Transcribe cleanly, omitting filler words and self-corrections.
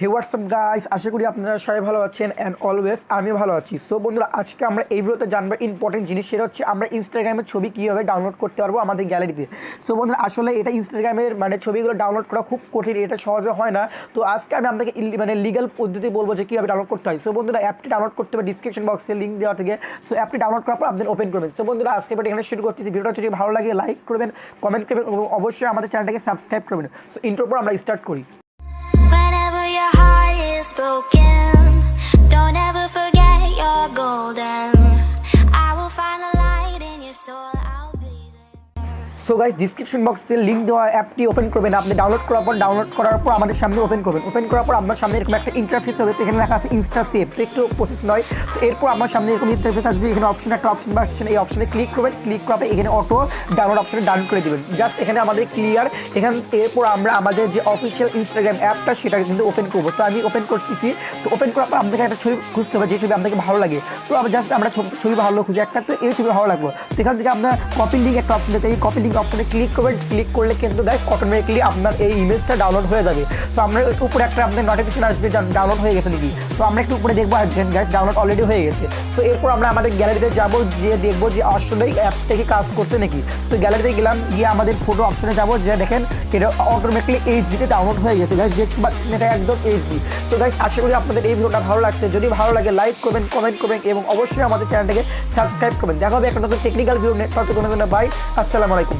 হে WhatsApp guys, আশা করি আপনারা সবাই ভালো আছেন অ্যান্ড অলওয়েজ আমি ভালো আছি। সো বন্ধুরা, আজকে আমরা এই ভিডিওতে জানবো ইম্পর্টেন্ট জিনিস, সেটা হচ্ছে আমরা ইনস্টাগ্রামের ছবি কীভাবে ডাউনলোড করতে পারবো আমাদের গ্যালারিতে। সো বন্ধুরা, আসলে এটা ইনস্টাগ্রামের ছবিগুলো ডাউনলোড করা খুব কঠিন, এটা সহজে হয় না। তো আজকে আমি আপনাকে লিগাল পদ্ধতি বলবো যে কীভাবে ডাউনলোড করতে হয়। সো বন্ধুরা, অ্যাপটি ডাউনলোড করতে হবে ডিসক্রিপশন বক্সে লিঙ্ক দেওয়া থেকে। সো অ্যাপটি ডাউনলোড করার পর আপনি ওপেন করবেন। সো বন্ধুরা, আজকে এখানে শুরু করতেছি। ভিডিওটা যদি ভালো লাগে লাইক করবেন, কমেন্ট করবেন এবং অবশ্যই আমাদের চ্যানেলটাকে সাবস্ক্রাইব করবেন। সো ইন্ট্রোর পর আমরা স্টার্ট করি। Whenever your heart is broken, don't ever forget you're golden. I will find the light in your soul, I'll be there. So guys, description বক্সে লিঙ্ক দেওয়া অ্যাপটি ওপেন করবেন। আপনি ডাউনলোড করার পর আমাদের সামনে ওপেন করবেন। ওপেন করার পর আপনার সামনে এরকম একটা ইন্টারফেস হবে। তো এখানে লেখা আছে ইনস্টা সেভ। তো একটু প্রসেস নয়। তো এরপর আমার সামনে এরকম ইন্টারফেস আসবে। এখানে একটা অপশন পাচ্ছেন, এই অপশনে ক্লিক করবেন। ক্লিক করার এখানে অটো ডাউনলোড অপশনে ডাউনলোড করে দেবেন। জাস্ট এখানে আমাদের ক্লিয়ার। এরপর আমরা আমাদের যে অফিসিয়াল ইনস্টাগ্রাম অ্যাপটা সেটাকে কিন্তু ওপেন করবো। তো আমি ওপেন করতেছি। তো ওপেন করার পর আপনাকে একটা ছবি খুঁজতে হবে, যে ছবি আপনাকে ভালো লাগে। তো আমরা ছবি ভালো খুঁজে একটা, তো এই ছবি ভালো লাগবে। তো এখান থেকে আপনার কপি লিঙ্ক একটা অপশন দিতে, এই কপি লিঙ্ক অপশনে ক্লিক করবেন। ক্লিক করলে কিন্তু গাইস অটোমেটিক্যালি আপনার এই ইমেজটা ডাউনলোড হয়ে যাবে। তো আমরা একটু উপরে একটা আপনার নোটিফিকেশন আসবে ডাউনলোড হয়ে গেছে নাকি। তো আমরা একটু উপরে দেখবো গাইস ডাউনলোড অলরেডি হয়ে গেছে। তো এরপর আমরা আমাদের গ্যালারিতে যাবো, যে দেখবো যে আসলে অ্যাপ থেকে কাজ করছে নাকি। তো গ্যালারিতে গেলাম, গিয়ে আমাদের ফটো অপশনে যাবো, যে দেখেন এটা অটোমেটিক্যালি এইচডিতে ডাউনলোড হয়ে গেছে গাইস, দেখতে পাচ্ছেন এটা একদম এইচডি। তো গাইস, আশা করি আপনাদের এই ভিডিওটা ভালো লাগছে। যদি ভালো লাগে লাইক করবেন, কমেন্ট করবেন এবং অবশ্যই আমাদের চ্যানেলটাকে সাবস্ক্রাইব করবেন। দেখা হবে একটা নতুন টেকনিক্যাল ভিডিও। বাই, আসসালামু আলাইকুম।